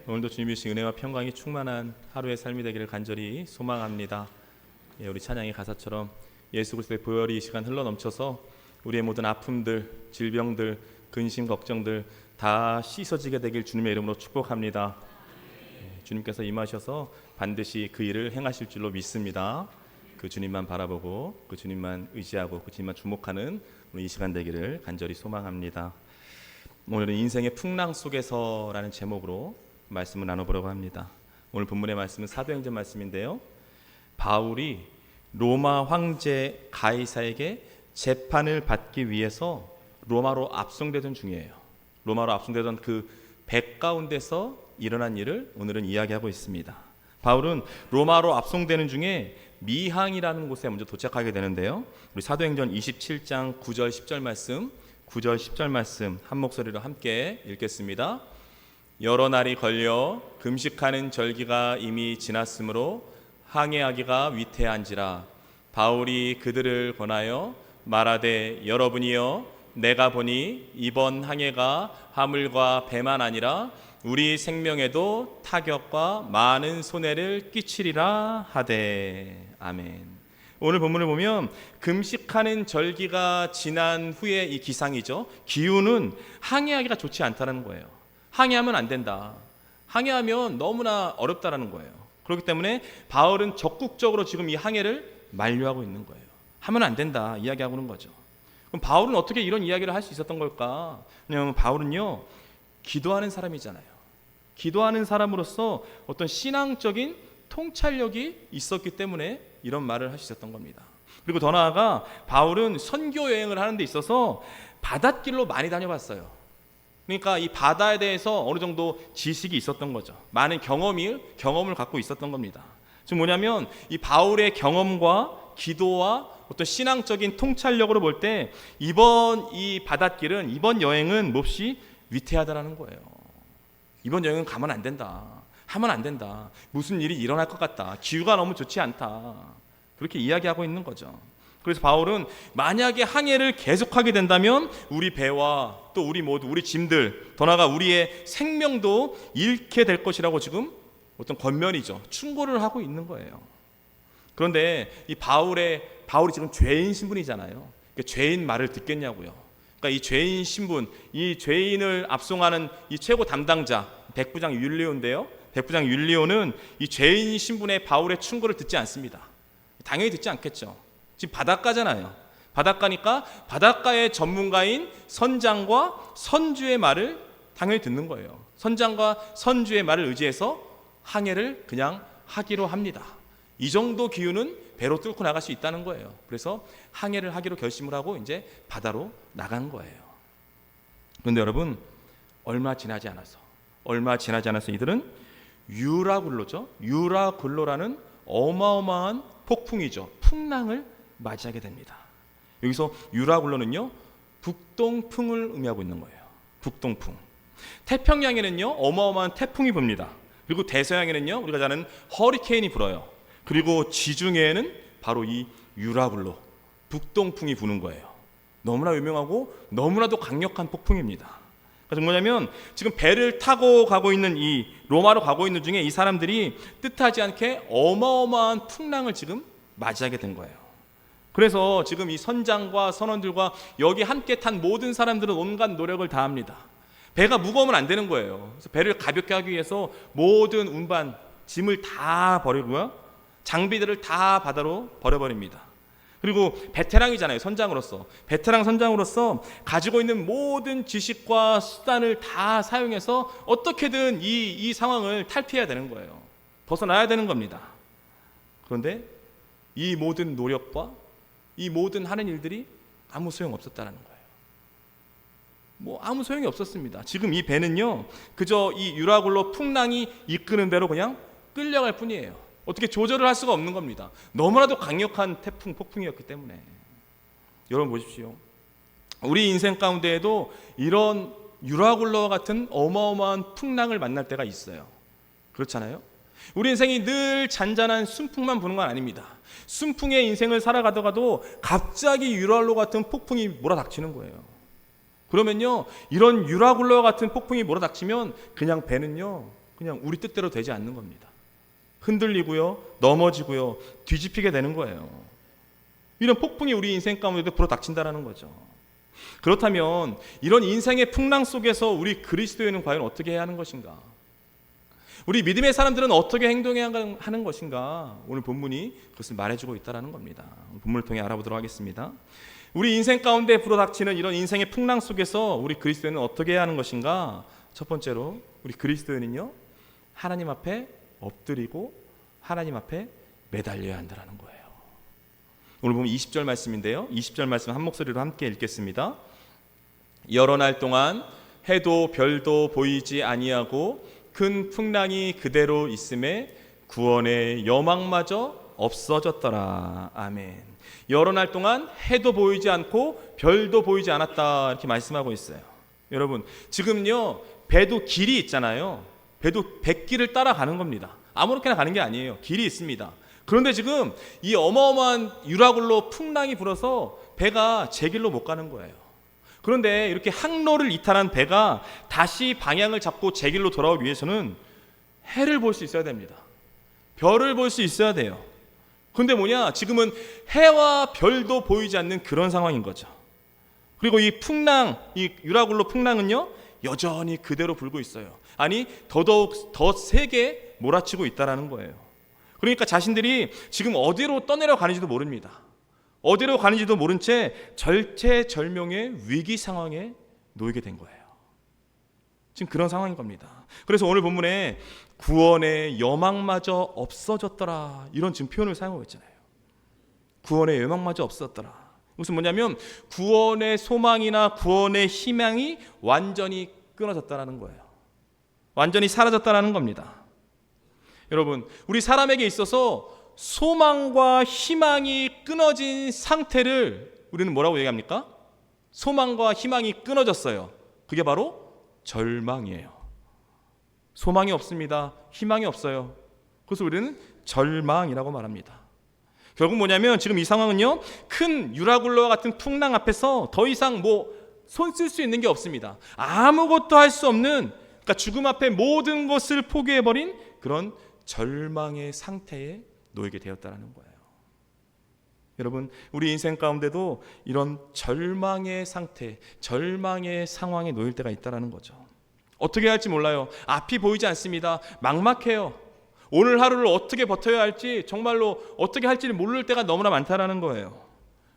오늘도 주님의 은혜와 평강이 충만한 하루의 삶이 되기를 간절히 소망합니다. 우리 찬양의 가사처럼 예수 그리스도의 보혈이 이 시간 흘러넘쳐서 우리의 모든 아픔들, 질병들, 근심, 걱정들 다 씻어지게 되길 주님의 이름으로 축복합니다. 주님께서 임하셔서 반드시 그 일을 행하실 줄로 믿습니다. 그 주님만 바라보고 그 주님만 의지하고 그 주님만 주목하는 우리 이 시간 되기를 간절히 소망합니다. 오늘은 인생의 풍랑 속에서라는 제목으로 말씀을 나눠보려고 합니다. 오늘 본문의 말씀은 사도행전 말씀인데요, 바울이 로마 황제 가이사에게 재판을 받기 위해서 로마로 압송되던 중이에요. 로마로 압송되던 그 백 가운데서 일어난 일을 오늘은 이야기하고 있습니다. 바울은 로마로 압송되는 중에 미항이라는 곳에 먼저 도착하게 되는데요, 우리 사도행전 27장 9절 10절 말씀, 9절 10절 말씀 한 목소리로 함께 읽겠습니다. 여러 날이 걸려 금식하는 절기가 이미 지났으므로 항해하기가 위태한지라 바울이 그들을 권하여 말하되, 여러분이여, 내가 보니 이번 항해가 화물과 배만 아니라 우리 생명에도 타격과 많은 손해를 끼치리라 하되. 아멘. 오늘 본문을 보면 금식하는 절기가 지난 후에 이 기상이죠. 기후는 항해하기가 좋지 않다는 거예요. 항해하면 안 된다. 항해하면 너무나 어렵다라는 거예요. 그렇기 때문에 바울은 적극적으로 지금 이 항해를 만류하고 있는 거예요. 하면 안 된다 이야기하고 있는 거죠. 그럼 바울은 어떻게 이런 이야기를 할 수 있었던 걸까? 왜냐하면 바울은요, 기도하는 사람이잖아요. 기도하는 사람으로서 어떤 신앙적인 통찰력이 있었기 때문에 이런 말을 할 수 있었던 겁니다. 그리고 더 나아가 바울은 선교 여행을 하는 데 있어서 바닷길로 많이 다녀봤어요. 그러니까 이 바다에 대해서 어느 정도 지식이 있었던 거죠. 많은 경험을 갖고 있었던 겁니다. 지금 뭐냐면 이 바울의 경험과 기도와 어떤 신앙적인 통찰력으로 볼 때 이번 이 바닷길은, 이번 여행은 몹시 위태하다라는 거예요. 이번 여행은 가면 안 된다. 하면 안 된다. 무슨 일이 일어날 것 같다. 기후가 너무 좋지 않다. 그렇게 이야기하고 있는 거죠. 그래서 바울은 만약에 항해를 계속하게 된다면 우리 배와 또 우리 모두, 우리 짐들, 더 나아가 우리의 생명도 잃게 될 것이라고 지금 어떤 권면이죠. 충고를 하고 있는 거예요. 그런데 이 바울이 지금 죄인 신분이잖아요. 그러니까 죄인 말을 듣겠냐고요. 그러니까 이 죄인 신분, 이 죄인을 압송하는 이 최고 담당자 백부장 율리오인데요, 백부장 율리오는 이 죄인 신분의 바울의 충고를 듣지 않습니다. 당연히 듣지 않겠죠. 지금 바닷가잖아요. 바닷가니까 바닷가의 전문가인 선장과 선주의 말을 당연히 듣는 거예요. 선장과 선주의 말을 의지해서 항해를 그냥 하기로 합니다. 이 정도 기후는 배로 뚫고 나갈 수 있다는 거예요. 그래서 항해를 하기로 결심을 하고 이제 바다로 나간 거예요. 그런데 여러분, 얼마 지나지 않아서 이들은 유라굴로라는 어마어마한 폭풍이죠. 풍랑을 맞이하게 됩니다. 여기서 유라굴로는요, 북동풍을 의미하고 있는 거예요. 북동풍. 태평양에는요, 어마어마한 태풍이 붑니다. 그리고 대서양에는요, 우리가 잘 아는 허리케인이 불어요. 그리고 지중해에는 바로 이 유라굴로, 북동풍이 부는 거예요. 너무나 유명하고 너무나도 강력한 폭풍입니다. 그래서 뭐냐면 지금 배를 타고 가고 있는 이 로마로 가고 있는 중에 이 사람들이 뜻하지 않게 어마어마한 풍랑을 지금 맞이하게 된 거예요. 그래서 지금 이 선장과 선원들과 여기 함께 탄 모든 사람들은 온갖 노력을 다합니다. 배가 무거우면 안 되는 거예요. 그래서 배를 가볍게 하기 위해서 모든 운반, 짐을 다 버리고요, 장비들을 다 바다로 버려버립니다. 그리고 베테랑이잖아요. 베테랑 선장으로서 가지고 있는 모든 지식과 수단을 다 사용해서 어떻게든 이 상황을 탈피해야 되는 거예요. 벗어나야 되는 겁니다. 그런데 이 모든 노력과 이 모든 하는 일들이 아무 소용없었다는 거예요. 아무 소용이 없었습니다. 지금 이 배는요, 그저 이 유라굴로 풍랑이 이끄는 대로 그냥 끌려갈 뿐이에요. 어떻게 조절을 할 수가 없는 겁니다. 너무나도 강력한 폭풍이었기 때문에. 여러분 보십시오. 우리 인생 가운데에도 이런 유라굴로와 같은 어마어마한 풍랑을 만날 때가 있어요. 그렇잖아요? 우리 인생이 늘 잔잔한 순풍만 부는 건 아닙니다. 순풍의 인생을 살아가다가도 갑자기 유라굴로 같은 폭풍이 몰아닥치는 거예요. 그러면요, 이런 유라굴로와 같은 폭풍이 몰아닥치면 그냥 배는요 그냥 우리 뜻대로 되지 않는 겁니다. 흔들리고요, 넘어지고요, 뒤집히게 되는 거예요. 이런 폭풍이 우리 인생 가운데도 불어닥친다는 거죠. 그렇다면 이런 인생의 풍랑 속에서 우리 그리스도인은 과연 어떻게 해야 하는 것인가? 우리 믿음의 사람들은 어떻게 행동해야 하는 것인가? 오늘 본문이 그것을 말해주고 있다는 겁니다. 본문을 통해 알아보도록 하겠습니다. 우리 인생 가운데 불어닥치는 이런 인생의 풍랑 속에서 우리 그리스도인은 어떻게 해야 하는 것인가? 첫 번째로 우리 그리스도인은요, 하나님 앞에 엎드리고 하나님 앞에 매달려야 한다는 거예요. 오늘 보면 20절 말씀인데요, 20절 말씀 한 목소리로 함께 읽겠습니다. 여러 날 동안 해도 별도 보이지 아니하고 큰 풍랑이 그대로 있음에 구원의 여망마저 없어졌더라. 아멘. 여러 날 동안 해도 보이지 않고 별도 보이지 않았다, 이렇게 말씀하고 있어요. 여러분, 지금요 배도 길이 있잖아요. 배도 백길을 따라가는 겁니다. 아무렇게나 가는 게 아니에요. 길이 있습니다. 그런데 지금 이 어마어마한 유라굴로 풍랑이 불어서 배가 제 길로 못 가는 거예요. 그런데 이렇게 항로를 이탈한 배가 다시 방향을 잡고 제 길로 돌아오기 위해서는 해를 볼 수 있어야 됩니다. 별을 볼 수 있어야 돼요. 그런데 뭐냐, 지금은 해와 별도 보이지 않는 그런 상황인 거죠. 그리고 이 풍랑, 이 유라굴로 풍랑은요 여전히 그대로 불고 있어요. 아니, 더더욱 더 세게 몰아치고 있다라는 거예요. 그러니까 자신들이 지금 어디로 떠내려 가는지도 모릅니다. 어디로 가는지도 모른 채 절체절명의 위기 상황에 놓이게 된 거예요. 지금 그런 상황인 겁니다. 그래서 오늘 본문에 구원의 여망마저 없어졌더라, 이런 지금 표현을 사용하고 있잖아요. 구원의 여망마저 없어졌더라. 무슨 뭐냐면 구원의 소망이나 구원의 희망이 완전히 끊어졌다는 거예요. 완전히 사라졌다는 겁니다. 여러분, 우리 사람에게 있어서 소망과 희망이 끊어진 상태를 우리는 뭐라고 얘기합니까? 소망과 희망이 끊어졌어요. 그게 바로 절망이에요. 소망이 없습니다. 희망이 없어요. 그래서 우리는 절망이라고 말합니다. 결국 뭐냐면 지금 이 상황은요, 큰 유라굴로와 같은 풍랑 앞에서 더 이상 손 쓸 수 있는 게 없습니다. 아무것도 할 수 없는, 그러니까 죽음 앞에 모든 것을 포기해버린 그런 절망의 상태에 놓이게 되었다는 거예요. 여러분, 우리 인생 가운데도 이런 절망의 상태, 절망의 상황에 놓일 때가 있다는 거죠. 어떻게 해야 할지 몰라요. 앞이 보이지 않습니다. 막막해요. 오늘 하루를 어떻게 버텨야 할지, 정말로 어떻게 할지를 모를 때가 너무나 많다는 거예요.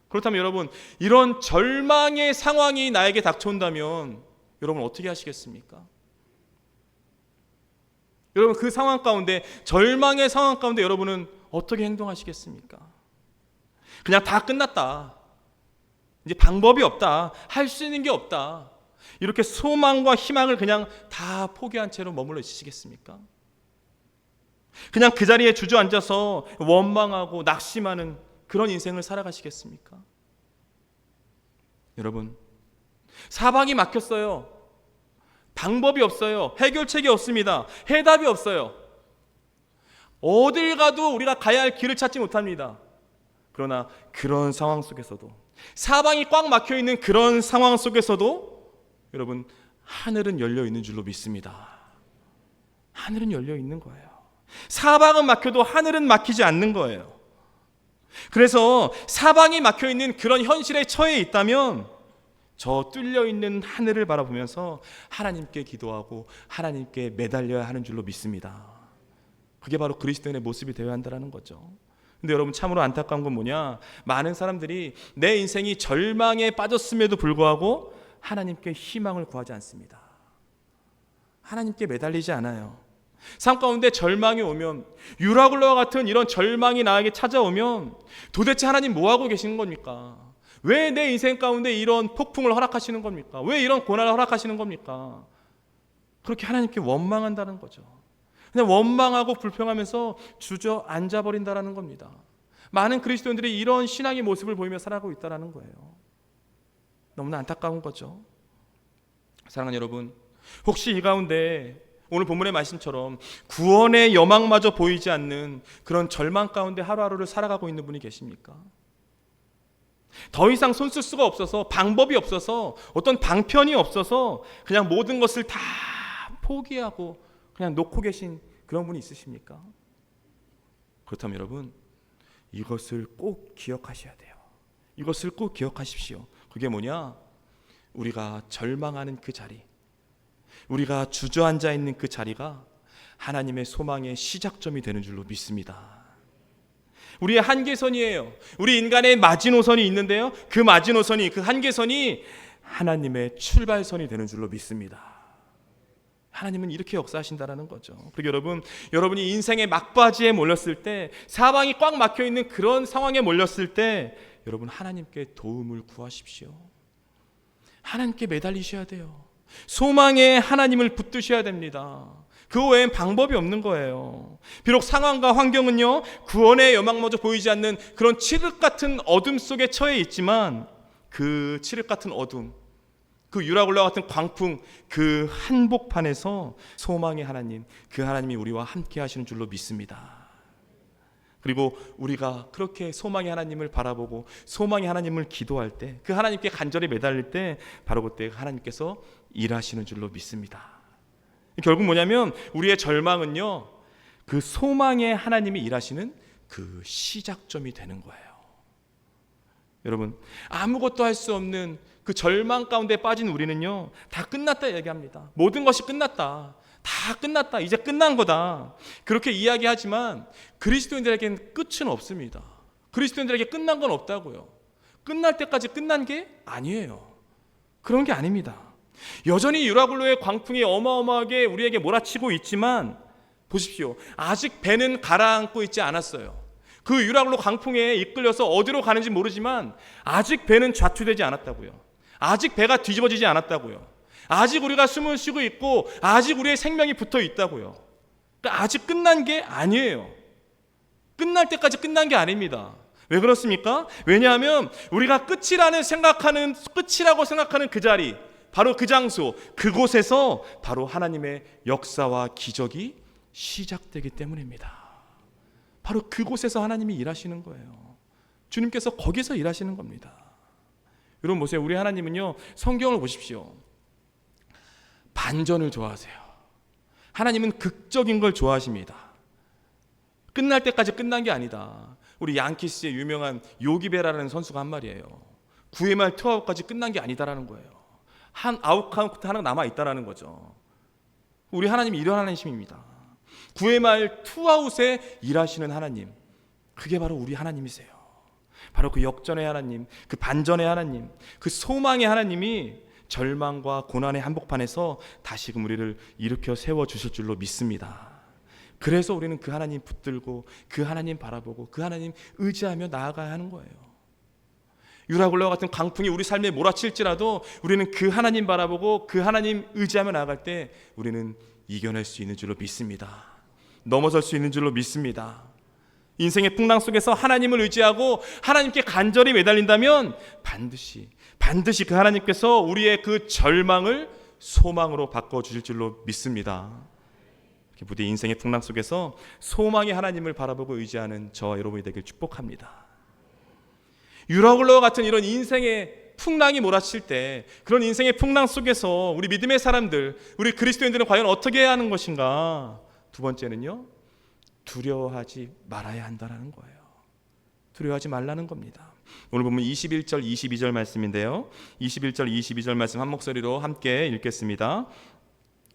그렇다면 여러분, 이런 절망의 상황이 나에게 닥쳐온다면 여러분 어떻게 하시겠습니까? 여러분, 그 상황 가운데, 절망의 상황 가운데 여러분은 어떻게 행동하시겠습니까? 그냥 다 끝났다, 이제 방법이 없다, 할 수 있는 게 없다, 이렇게 소망과 희망을 그냥 다 포기한 채로 머물러 있으시겠습니까? 그냥 그 자리에 주저앉아서 원망하고 낙심하는 그런 인생을 살아가시겠습니까? 여러분, 사방이 막혔어요. 방법이 없어요. 해결책이 없습니다. 해답이 없어요. 어딜 가도 우리가 가야 할 길을 찾지 못합니다. 그러나 그런 상황 속에서도, 사방이 꽉 막혀 있는 그런 상황 속에서도 여러분, 하늘은 열려 있는 줄로 믿습니다. 하늘은 열려 있는 거예요. 사방은 막혀도 하늘은 막히지 않는 거예요. 그래서 사방이 막혀 있는 그런 현실에 처해 있다면 저 뚫려 있는 하늘을 바라보면서 하나님께 기도하고 하나님께 매달려야 하는 줄로 믿습니다. 그게 바로 그리스도인의 모습이 되어야 한다는 거죠. 근데 여러분, 참으로 안타까운 건 뭐냐, 많은 사람들이 내 인생이 절망에 빠졌음에도 불구하고 하나님께 희망을 구하지 않습니다. 하나님께 매달리지 않아요. 삶 가운데 절망이 오면, 유라굴로와 같은 이런 절망이 나에게 찾아오면 도대체 하나님 뭐하고 계시는 겁니까? 왜 내 인생 가운데 이런 폭풍을 허락하시는 겁니까? 왜 이런 고난을 허락하시는 겁니까? 그렇게 하나님께 원망한다는 거죠. 그냥 원망하고 불평하면서 주저앉아버린다는 겁니다. 많은 그리스도인들이 이런 신앙의 모습을 보이며 살아가고 있다는 거예요. 너무나 안타까운 거죠. 사랑하는 여러분, 혹시 이 가운데 오늘 본문의 말씀처럼 구원의 여망마저 보이지 않는 그런 절망 가운데 하루하루를 살아가고 있는 분이 계십니까? 더 이상 손 쓸 수가 없어서, 방법이 없어서, 어떤 방편이 없어서 그냥 모든 것을 다 포기하고 그냥 놓고 계신 그런 분이 있으십니까? 그렇다면 여러분, 이것을 꼭 기억하셔야 돼요. 이것을 꼭 기억하십시오. 그게 뭐냐? 우리가 절망하는 그 자리, 우리가 주저앉아 있는 그 자리가 하나님의 소망의 시작점이 되는 줄로 믿습니다. 우리의 한계선이에요. 우리 인간의 마지노선이 있는데요, 그 마지노선이, 그 한계선이 하나님의 출발선이 되는 줄로 믿습니다. 하나님은 이렇게 역사하신다라는 거죠. 그리고 여러분이 인생의 막바지에 몰렸을 때, 사방이 꽉 막혀있는 그런 상황에 몰렸을 때, 여러분 하나님께 도움을 구하십시오. 하나님께 매달리셔야 돼요. 소망에 하나님을 붙드셔야 됩니다. 그 외엔 방법이 없는 거예요. 비록 상황과 환경은요, 구원의 여망마저 보이지 않는 그런 칠흑 같은 어둠 속에 처해 있지만, 그 칠흑 같은 어둠, 그 유라굴라 같은 광풍, 그 한복판에서 소망의 하나님, 그 하나님이 우리와 함께 하시는 줄로 믿습니다. 그리고 우리가 그렇게 소망의 하나님을 바라보고 소망의 하나님을 기도할 때, 그 하나님께 간절히 매달릴 때, 바로 그때 하나님께서 일하시는 줄로 믿습니다. 결국 뭐냐면 우리의 절망은요, 그 소망의 하나님이 일하시는 그 시작점이 되는 거예요. 여러분, 아무것도 할 수 없는 그 절망 가운데 빠진 우리는요, 다 끝났다 얘기합니다. 모든 것이 끝났다, 다 끝났다, 이제 끝난 거다, 그렇게 이야기하지만 그리스도인들에게는 끝은 없습니다. 그리스도인들에게 끝난 건 없다고요. 끝날 때까지 끝난 게 아니에요. 그런 게 아닙니다. 여전히 유라굴로의 광풍이 어마어마하게 우리에게 몰아치고 있지만, 보십시오, 아직 배는 가라앉고 있지 않았어요. 그 유라굴로 광풍에 이끌려서 어디로 가는지 모르지만 아직 배는 좌초되지 않았다고요. 아직 배가 뒤집어지지 않았다고요. 아직 우리가 숨을 쉬고 있고 아직 우리의 생명이 붙어 있다고요. 그러니까 아직 끝난 게 아니에요. 끝날 때까지 끝난 게 아닙니다. 왜 그렇습니까? 왜냐하면 우리가 끝이라고 생각하는 그 자리, 바로 그 장소, 그곳에서 바로 하나님의 역사와 기적이 시작되기 때문입니다. 바로 그곳에서 하나님이 일하시는 거예요. 주님께서 거기서 일하시는 겁니다. 여러분 보세요. 우리 하나님은요, 성경을 보십시오. 반전을 좋아하세요. 하나님은 극적인 걸 좋아하십니다. 끝날 때까지 끝난 게 아니다. 우리 양키스의 유명한 요기베라라는 선수가 한 말이에요. 9회 말 투아웃까지 끝난 게 아니다라는 거예요. 한 아웃 카운트 하나 남아있다라는 거죠. 우리 하나님이 이런 하나님입니다. 9회 말 투아웃에 일하시는 하나님, 그게 바로 우리 하나님이세요. 바로 그 역전의 하나님, 그 반전의 하나님, 그 소망의 하나님이 절망과 고난의 한복판에서 다시금 우리를 일으켜 세워주실 줄로 믿습니다. 그래서 우리는 그 하나님 붙들고 그 하나님 바라보고 그 하나님 의지하며 나아가야 하는 거예요. 유라굴라와 같은 강풍이 우리 삶에 몰아칠지라도 우리는 그 하나님 바라보고 그 하나님 의지하며 나아갈 때 우리는 이겨낼 수 있는 줄로 믿습니다. 넘어설 수 있는 줄로 믿습니다. 인생의 풍랑 속에서 하나님을 의지하고 하나님께 간절히 매달린다면 반드시 그 하나님께서 우리의 그 절망을 소망으로 바꿔주실 줄로 믿습니다. 부디 인생의 풍랑 속에서 소망의 하나님을 바라보고 의지하는 저와 여러분이 되길 축복합니다. 유라굴라와 같은 이런 인생의 풍랑이 몰아칠 때, 그런 인생의 풍랑 속에서 우리 믿음의 사람들, 우리 그리스도인들은 과연 어떻게 해야 하는 것인가? 두 번째는요, 두려워하지 말아야 한다는 거예요. 두려워하지 말라는 겁니다. 오늘 보면 21절 22절 말씀인데요, 21절 22절 말씀 한 목소리로 함께 읽겠습니다.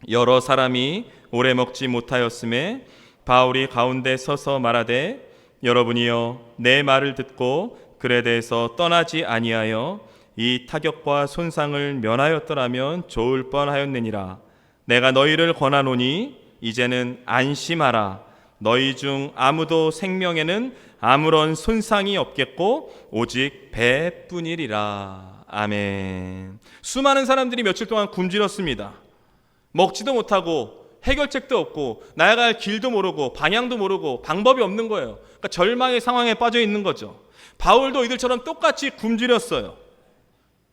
여러 사람이 오래 먹지 못하였음에 바울이 가운데 서서 말하되, 여러분이여 내 말을 듣고 글에 대해서 떠나지 아니하여 이 타격과 손상을 면하였더라면 좋을 뻔하였느니라. 내가 너희를 권하노니 이제는 안심하라. 너희 중 아무도 생명에는 아무런 손상이 없겠고 오직 배뿐이리라. 아멘. 수많은 사람들이 며칠 동안 굶주렸습니다. 먹지도 못하고 해결책도 없고 나아갈 길도 모르고 방향도 모르고 방법이 없는 거예요. 그러니까 절망의 상황에 빠져 있는 거죠. 바울도 이들처럼 똑같이 굶주렸어요.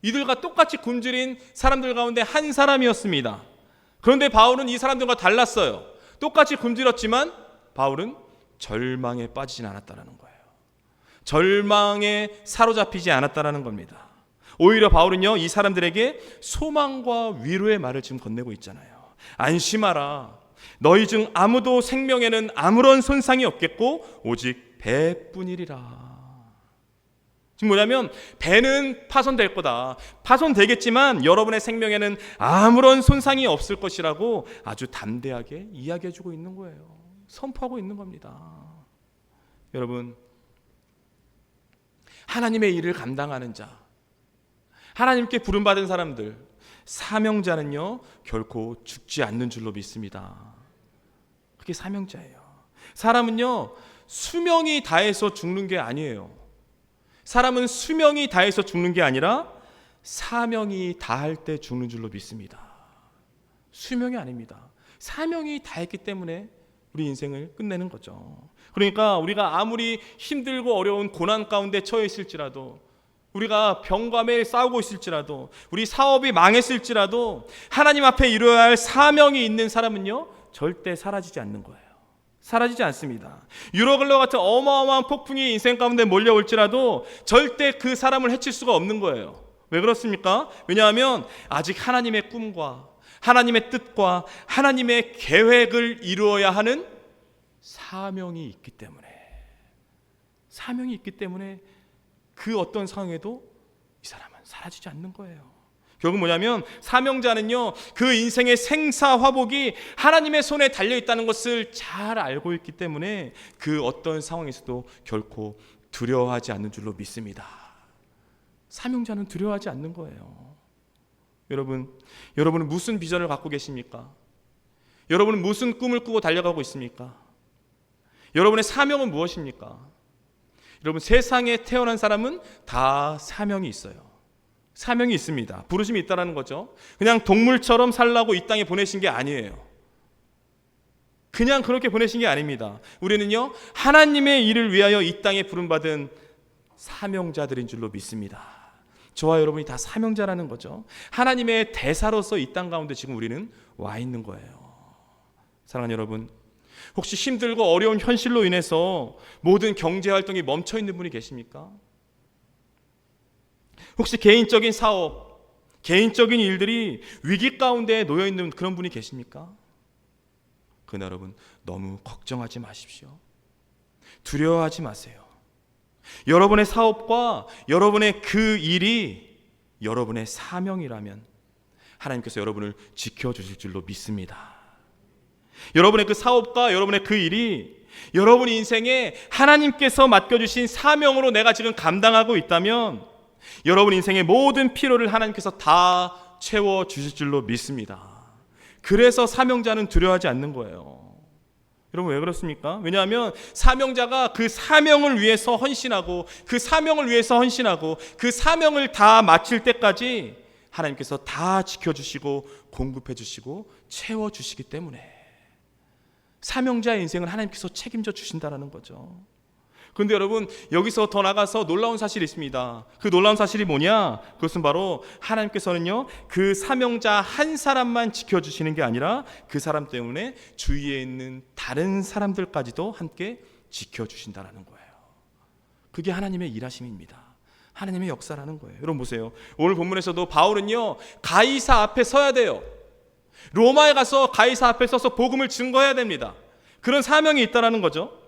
이들과 똑같이 굶주린 사람들 가운데 한 사람이었습니다. 그런데 바울은 이 사람들과 달랐어요. 똑같이 굶주렸지만 바울은 절망에 빠지진 않았다는 거예요. 절망에 사로잡히지 않았다는 겁니다. 오히려 바울은요, 이 사람들에게 소망과 위로의 말을 지금 건네고 있잖아요. 안심하라. 너희 중 아무도 생명에는 아무런 손상이 없겠고 오직 배뿐이리라. 지금 뭐냐면 배는 파손될 거다. 파손되겠지만 여러분의 생명에는 아무런 손상이 없을 것이라고 아주 담대하게 이야기해주고 있는 거예요. 선포하고 있는 겁니다. 여러분, 하나님의 일을 감당하는 자, 하나님께 부름받은 사람들, 사명자는요 결코 죽지 않는 줄로 믿습니다. 그게 사명자예요. 사람은요 수명이 다해서 죽는 게 아니에요. 사람은 수명이 다해서 죽는 게 아니라 사명이 다할 때 죽는 줄로 믿습니다. 수명이 아닙니다. 사명이 다했기 때문에 우리 인생을 끝내는 거죠. 그러니까 우리가 아무리 힘들고 어려운 고난 가운데 처해 있을지라도, 우리가 병과 매일 싸우고 있을지라도, 우리 사업이 망했을지라도 하나님 앞에 이루어야 할 사명이 있는 사람은요 절대 사라지지 않는 거예요. 사라지지 않습니다. 유로글로 같은 어마어마한 폭풍이 인생 가운데 몰려올지라도 절대 그 사람을 해칠 수가 없는 거예요. 왜 그렇습니까? 왜냐하면 아직 하나님의 꿈과 하나님의 뜻과 하나님의 계획을 이루어야 하는 사명이 있기 때문에, 사명이 있기 때문에 그 어떤 상황에도 이 사람은 사라지지 않는 거예요. 결국 뭐냐면 사명자는요 그 인생의 생사화복이 하나님의 손에 달려있다는 것을 잘 알고 있기 때문에 그 어떤 상황에서도 결코 두려워하지 않는 줄로 믿습니다. 사명자는 두려워하지 않는 거예요. 여러분은 무슨 비전을 갖고 계십니까? 여러분은 무슨 꿈을 꾸고 달려가고 있습니까? 여러분의 사명은 무엇입니까? 여러분, 세상에 태어난 사람은 다 사명이 있어요. 사명이 있습니다. 부르심이 있다는 거죠. 그냥 동물처럼 살라고 이 땅에 보내신 게 아니에요. 그냥 그렇게 보내신 게 아닙니다. 우리는요 하나님의 일을 위하여 이 땅에 부름받은 사명자들인 줄로 믿습니다. 저와 여러분이 다 사명자라는 거죠. 하나님의 대사로서 이 땅 가운데 지금 우리는 와 있는 거예요. 사랑하는 여러분, 혹시 힘들고 어려운 현실로 인해서 모든 경제활동이 멈춰 있는 분이 계십니까? 혹시 개인적인 사업, 개인적인 일들이 위기 가운데 놓여 있는 그런 분이 계십니까? 그러나 여러분, 너무 걱정하지 마십시오. 두려워하지 마세요. 여러분의 사업과 여러분의 그 일이 여러분의 사명이라면 하나님께서 여러분을 지켜주실 줄로 믿습니다. 여러분의 그 사업과 여러분의 그 일이 여러분 인생에 하나님께서 맡겨주신 사명으로 내가 지금 감당하고 있다면 여러분 인생의 모든 필요를 하나님께서 다 채워주실 줄로 믿습니다. 그래서 사명자는 두려워하지 않는 거예요. 여러분, 왜 그렇습니까? 왜냐하면 사명자가 그 사명을 위해서 헌신하고 그 사명을 위해서 헌신하고 그 사명을 다 마칠 때까지 하나님께서 다 지켜주시고 공급해주시고 채워주시기 때문에 사명자의 인생을 하나님께서 책임져 주신다는 거죠. 그런데 여러분, 여기서 더 나가서 놀라운 사실이 있습니다. 그 놀라운 사실이 뭐냐? 그것은 바로 하나님께서는요 그 사명자 한 사람만 지켜주시는 게 아니라 그 사람 때문에 주위에 있는 다른 사람들까지도 함께 지켜주신다는 거예요. 그게 하나님의 일하심입니다. 하나님의 역사라는 거예요. 여러분 보세요. 오늘 본문에서도 바울은요 가이사 앞에 서야 돼요. 로마에 가서 가이사 앞에 서서 복음을 증거해야 됩니다. 그런 사명이 있다는 거죠.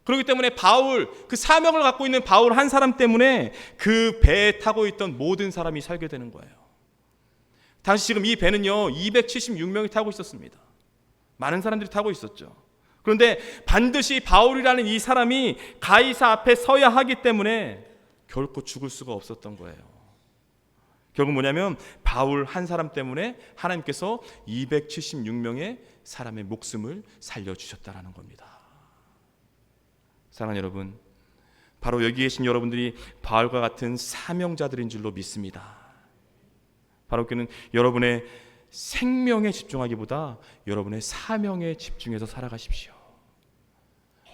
그렇기 때문에 바울, 그 사명을 갖고 있는 바울 한 사람 때문에 그 배에 타고 있던 모든 사람이 살게 되는 거예요. 당시 지금 이 배는요 276명이 타고 있었습니다. 많은 사람들이 타고 있었죠. 그런데 반드시 바울이라는 이 사람이 가이사 앞에 서야 하기 때문에 결코 죽을 수가 없었던 거예요. 결국 뭐냐면 바울 한 사람 때문에 하나님께서 276명의 사람의 목숨을 살려주셨다는 겁니다. 사랑하는 여러분, 바로 여기 계신 여러분들이 바울과 같은 사명자들인 줄로 믿습니다. 바로 그는 여러분의 생명에 집중하기보다 여러분의 사명에 집중해서 살아가십시오.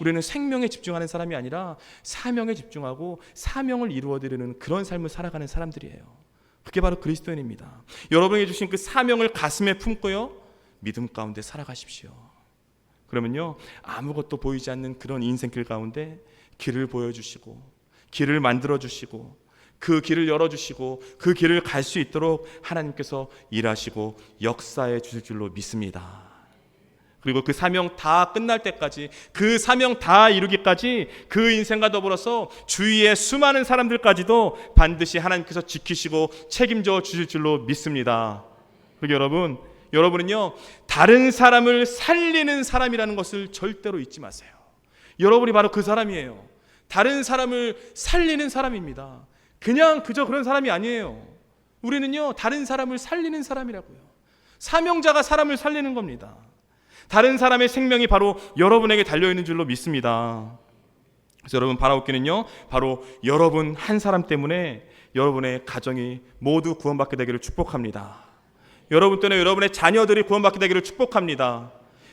우리는 생명에 집중하는 사람이 아니라 사명에 집중하고 사명을 이루어드리는 그런 삶을 살아가는 사람들이에요. 그게 바로 그리스도인입니다. 여러분에게 주신 그 사명을 가슴에 품고요 믿음 가운데 살아가십시오. 그러면요 아무것도 보이지 않는 그런 인생길 가운데 길을 보여주시고 길을 만들어주시고 그 길을 열어주시고 그 길을 갈 수 있도록 하나님께서 일하시고 역사해 주실 줄로 믿습니다. 그리고 그 사명 다 끝날 때까지, 그 사명 다 이루기까지 그 인생과 더불어서 주위의 수많은 사람들까지도 반드시 하나님께서 지키시고 책임져 주실 줄로 믿습니다. 그리고 여러분은요, 다른 사람을 살리는 사람이라는 것을 절대로 잊지 마세요. 여러분이 바로 그 사람이에요. 다른 사람을 살리는 사람입니다. 그저 그런 사람이 아니에요. 우리는요, 다른 사람을 살리는 사람이라고요. 사명자가 사람을 살리는 겁니다. 다른 사람의 생명이 바로 여러분에게 달려있는 줄로 믿습니다. 그래서 여러분, 바라옵기는요, 바로 여러분 한 사람 때문에 여러분의 가정이 모두 구원받게 되기를 축복합니다. 여러분 때문에 여러분의 자녀들이 구원받게 되기를 축복합니다.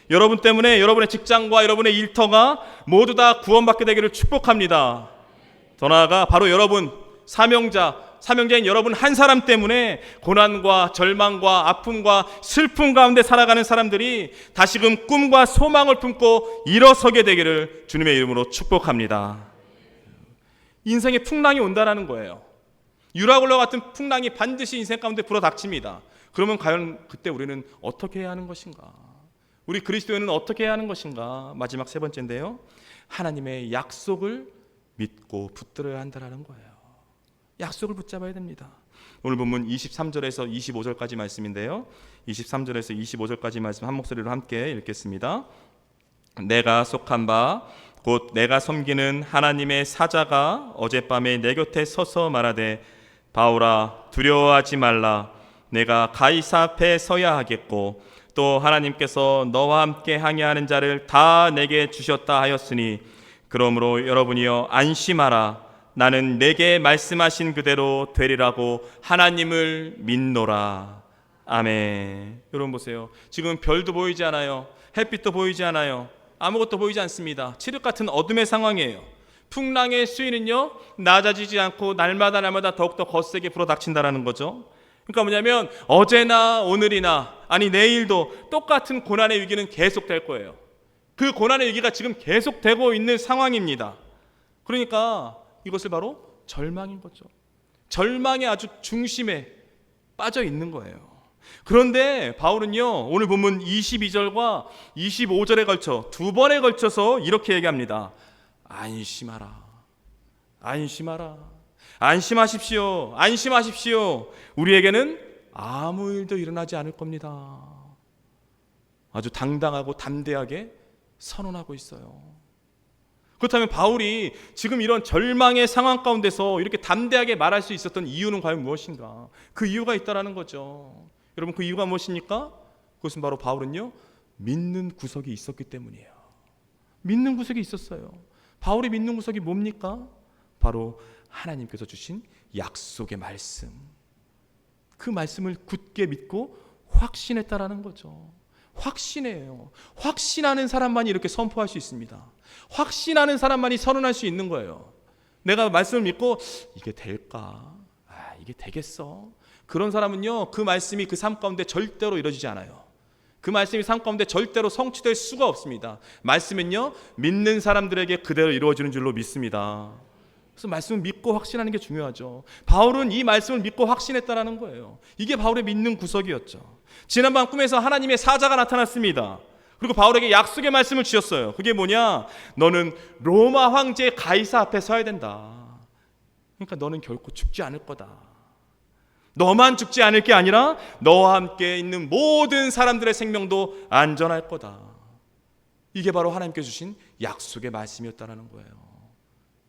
여러분 때문에 여러분의 직장과 여러분의 일터가 모두 다 구원받게 되기를 축복합니다. 더 나아가 바로 여러분, 사명자인 여러분 한 사람 때문에 고난과 절망과 아픔과 슬픔 가운데 살아가는 사람들이 다시금 꿈과 소망을 품고 일어서게 되기를 주님의 이름으로 축복합니다. 인생의 풍랑이 온다는 거예요. 유라굴로 같은 풍랑이 반드시 인생 가운데 불어닥칩니다. 그러면 과연 그때 우리는 어떻게 해야 하는 것인가? 우리 그리스도인은 어떻게 해야 하는 것인가? 마지막 세 번째인데요, 하나님의 약속을 믿고 붙들어야 한다는 거예요. 약속을 붙잡아야 됩니다. 오늘 본문 23절에서 25절까지 말씀인데요, 23절에서 25절까지 말씀 한 목소리로 함께 읽겠습니다. 내가 속한 바 곧 내가 섬기는 하나님의 사자가 어젯밤에 내 곁에 서서 말하되, 바울아 두려워하지 말라. 내가 가이사 앞에 서야 하겠고 또 하나님께서 너와 함께 항해하는 자를 다 내게 주셨다 하였으니, 그러므로 여러분이여 안심하라. 나는 내게 말씀하신 그대로 되리라고 하나님을 믿노라. 아멘. 여러분 보세요. 지금 별도 보이지 않아요. 햇빛도 보이지 않아요. 아무것도 보이지 않습니다. 칠흑 같은 어둠의 상황이에요. 풍랑의 수위는요, 낮아지지 않고 날마다 더욱더 거세게 불어닥친다라는 거죠. 그러니까 뭐냐면 어제나 오늘이나 아니 내일도 똑같은 고난의 위기는 계속될 거예요. 그 고난의 위기가 지금 계속되고 있는 상황입니다. 그러니까 이것을 바로 절망인 거죠. 절망의 아주 중심에 빠져 있는 거예요. 그런데 바울은요, 오늘 본문 22절과 25절에 걸쳐 두 번에 걸쳐서 이렇게 얘기합니다. 안심하라. 안심하라. 안심하십시오. 안심하십시오. 우리에게는 아무 일도 일어나지 않을 겁니다. 아주 당당하고 담대하게 선언하고 있어요. 그렇다면 바울이 지금 이런 절망의 상황 가운데서 이렇게 담대하게 말할 수 있었던 이유는 과연 무엇인가? 그 이유가 있다라는 거죠. 여러분, 그 이유가 무엇입니까? 그것은 바로 바울은요, 믿는 구석이 있었기 때문이에요. 믿는 구석이 있었어요. 바울이 믿는 구석이 뭡니까? 바로 하나님께서 주신 약속의 말씀. 그 말씀을 굳게 믿고 확신했다라는 거죠. 확신해요. 확신하는 사람만이 이렇게 선포할 수 있습니다. 확신하는 사람만이 선언할 수 있는 거예요. 내가 말씀을 믿고 이게 될까? 이게 되겠어? 그런 사람은요, 그 말씀이 그 삶 가운데 절대로 이루어지지 않아요. 그 말씀이 삶 가운데 절대로 성취될 수가 없습니다. 말씀은요, 믿는 사람들에게 그대로 이루어지는 줄로 믿습니다. 그래서 말씀을 믿고 확신하는 게 중요하죠. 바울은 이 말씀을 믿고 확신했다라는 거예요. 이게 바울의 믿는 구석이었죠. 지난밤 꿈에서 하나님의 사자가 나타났습니다. 그리고 바울에게 약속의 말씀을 주셨어요. 그게 뭐냐? 너는 로마 황제 가이사 앞에 서야 된다. 그러니까 너는 결코 죽지 않을 거다. 너만 죽지 않을 게 아니라 너와 함께 있는 모든 사람들의 생명도 안전할 거다. 이게 바로 하나님께 주신 약속의 말씀이었다는 거예요.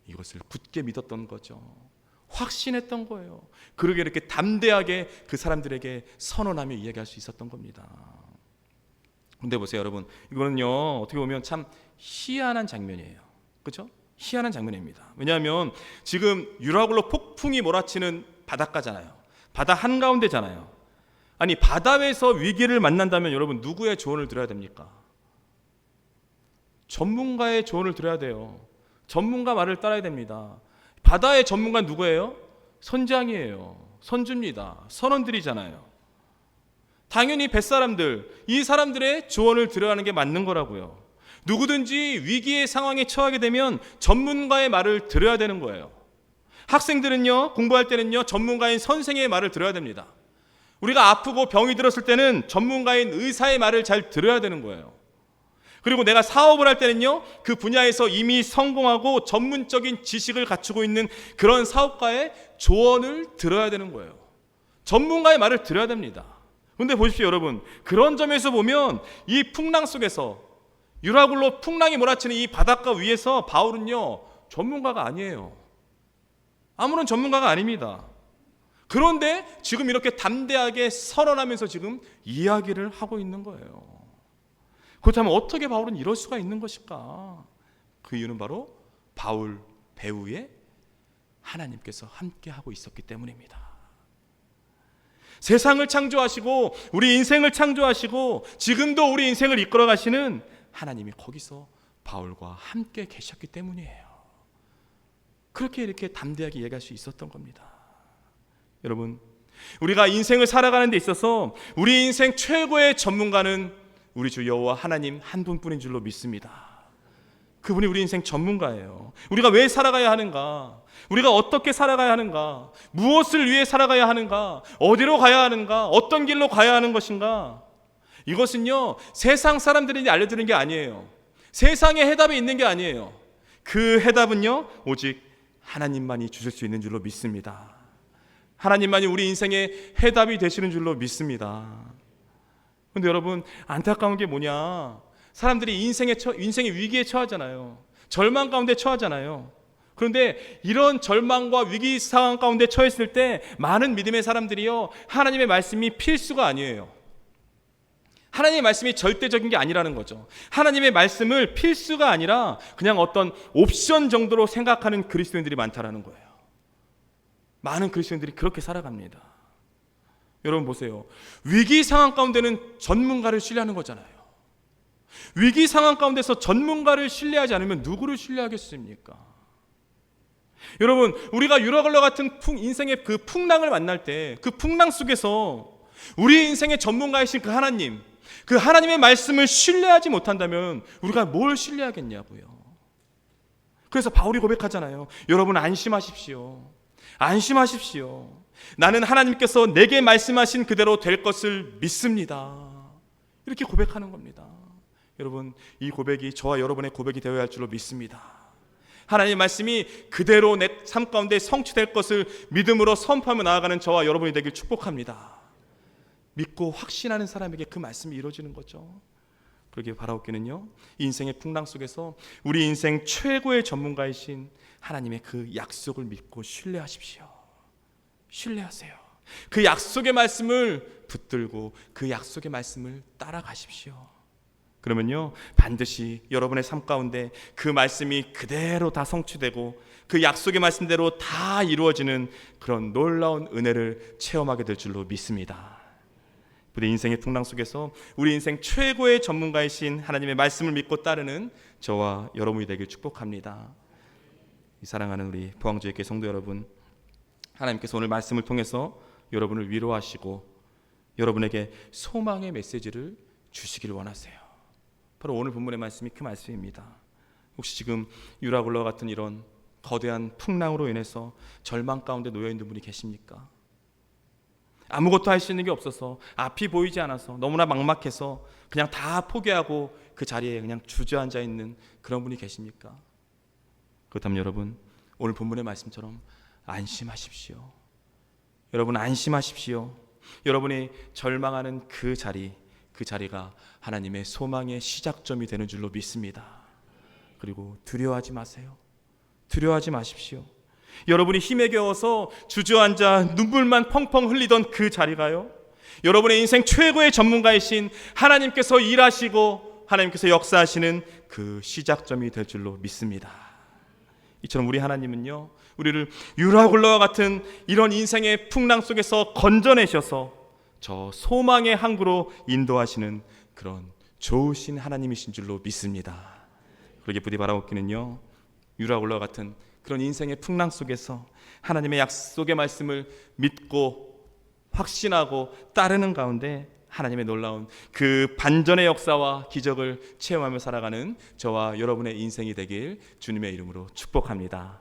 이것을 굳게 믿었던 거죠. 확신했던 거예요. 그러게 이렇게 담대하게 그 사람들에게 선언하며 이야기할 수 있었던 겁니다. 근데 보세요, 여러분, 이거는요, 어떻게 보면 참 희한한 장면이에요. 그렇죠? 희한한 장면입니다. 왜냐하면 지금 유라굴로 폭풍이 몰아치는 바닷가잖아요. 바다 한가운데잖아요. 아니, 바다에서 위기를 만난다면 여러분, 누구의 조언을 들어야 됩니까? 전문가의 조언을 들어야 돼요. 전문가 말을 따라야 됩니다. 바다의 전문가는 누구예요? 선장이에요. 선주입니다. 선원들이잖아요. 당연히 뱃사람들, 이 사람들의 조언을 들어야 하는 게 맞는 거라고요. 누구든지 위기의 상황에 처하게 되면 전문가의 말을 들어야 되는 거예요. 학생들은요, 공부할 때는요, 전문가인 선생의 말을 들어야 됩니다. 우리가 아프고 병이 들었을 때는 전문가인 의사의 말을 잘 들어야 되는 거예요. 그리고 내가 사업을 할 때는요, 그 분야에서 이미 성공하고 전문적인 지식을 갖추고 있는 그런 사업가의 조언을 들어야 되는 거예요. 전문가의 말을 들어야 됩니다. 그런데 보십시오 여러분, 그런 점에서 보면 이 풍랑 속에서, 유라굴로 풍랑이 몰아치는 이 바닷가 위에서 바울은요 전문가가 아니에요. 아무런 전문가가 아닙니다. 그런데 지금 이렇게 담대하게 선언하면서 지금 이야기를 하고 있는 거예요. 그렇다면 어떻게 바울은 이럴 수가 있는 것일까? 그 이유는 바로 바울 배후에 하나님께서 함께 하고 있었기 때문입니다. 세상을 창조하시고 우리 인생을 창조하시고 지금도 우리 인생을 이끌어 가시는 하나님이 거기서 바울과 함께 계셨기 때문이에요. 그렇게 이렇게 담대하게 얘기할 수 있었던 겁니다. 여러분, 우리가 인생을 살아가는 데 있어서 우리 인생 최고의 전문가는 우리 주 여호와 하나님 한 분뿐인 줄로 믿습니다. 그분이 우리 인생 전문가예요. 우리가 왜 살아가야 하는가? 우리가 어떻게 살아가야 하는가? 무엇을 위해 살아가야 하는가? 어디로 가야 하는가? 어떤 길로 가야 하는 것인가? 이것은요 세상 사람들이 알려주는 게 아니에요. 세상에 해답이 있는 게 아니에요. 그 해답은요 오직 하나님만이 주실 수 있는 줄로 믿습니다. 하나님만이 우리 인생의 해답이 되시는 줄로 믿습니다. 그런데 여러분, 안타까운 게 뭐냐? 사람들이 인생의 위기에 처하잖아요. 절망 가운데 처하잖아요. 그런데 이런 절망과 위기 상황 가운데 처했을 때 많은 믿음의 사람들이요 하나님의 말씀이 필수가 아니에요. 하나님의 말씀이 절대적인 게 아니라는 거죠. 하나님의 말씀을 필수가 아니라 그냥 어떤 옵션 정도로 생각하는 그리스도인들이 많다라는 거예요. 많은 그리스도인들이 그렇게 살아갑니다. 여러분 보세요. 위기 상황 가운데는 전문가를 신뢰하는 거잖아요. 위기 상황 가운데서 전문가를 신뢰하지 않으면 누구를 신뢰하겠습니까? 여러분, 우리가 유라굴로 같은 인생의 그 풍랑을 만날 때 그 풍랑 속에서 우리 인생의 전문가이신 그 하나님, 그 하나님의 말씀을 신뢰하지 못한다면 우리가 뭘 신뢰하겠냐고요. 그래서 바울이 고백하잖아요. 여러분 안심하십시오. 안심하십시오. 나는 하나님께서 내게 말씀하신 그대로 될 것을 믿습니다. 이렇게 고백하는 겁니다. 여러분, 이 고백이 저와 여러분의 고백이 되어야 할 줄로 믿습니다. 하나님의 말씀이 그대로 내 삶 가운데 성취될 것을 믿음으로 선포하며 나아가는 저와 여러분이 되길 축복합니다. 믿고 확신하는 사람에게 그 말씀이 이루어지는 거죠. 그러기에 바라옵기는요, 이 인생의 풍랑 속에서 우리 인생 최고의 전문가이신 하나님의 그 약속을 믿고 신뢰하십시오. 신뢰하세요. 그 약속의 말씀을 붙들고 그 약속의 말씀을 따라가십시오. 그러면요 반드시 여러분의 삶 가운데 그 말씀이 그대로 다 성취되고 그 약속의 말씀대로 다 이루어지는 그런 놀라운 은혜를 체험하게 될 줄로 믿습니다. 우리 인생의 풍랑 속에서 우리 인생 최고의 전문가이신 하나님의 말씀을 믿고 따르는 저와 여러분이 되길 축복합니다. 사랑하는 우리 포항주의교회 성도 여러분, 하나님께서 오늘 말씀을 통해서 여러분을 위로하시고 여러분에게 소망의 메시지를 주시길 원하세요. 바로 오늘 본문의 말씀이 그 말씀입니다. 혹시 지금 유라굴로 같은 이런 거대한 풍랑으로 인해서 절망 가운데 놓여 있는 분이 계십니까? 아무것도 할 수 있는 게 없어서, 앞이 보이지 않아서, 너무나 막막해서 그냥 다 포기하고 그 자리에 그냥 주저앉아 있는 그런 분이 계십니까? 그렇다면 여러분, 오늘 본문의 말씀처럼 안심하십시오. 여러분 안심하십시오. 여러분이 절망하는 그 자리가 하나님의 소망의 시작점이 되는 줄로 믿습니다. 그리고 두려워하지 마세요. 두려워하지 마십시오. 여러분이 힘에 겨워서 주저앉아 눈물만 펑펑 흘리던 그 자리가요, 여러분의 인생 최고의 전문가이신 하나님께서 일하시고 하나님께서 역사하시는 그 시작점이 될 줄로 믿습니다. 이처럼 우리 하나님은요, 우리를 유라굴로와 같은 이런 인생의 풍랑 속에서 건져내셔서 저 소망의 항구로 인도하시는 그런 좋으신 하나님이신 줄로 믿습니다. 그러게 부디 바라옵기는요, 유라굴로와 같은 그런 인생의 풍랑 속에서 하나님의 약속의 말씀을 믿고 확신하고 따르는 가운데 하나님의 놀라운 그 반전의 역사와 기적을 체험하며 살아가는 저와 여러분의 인생이 되길 주님의 이름으로 축복합니다.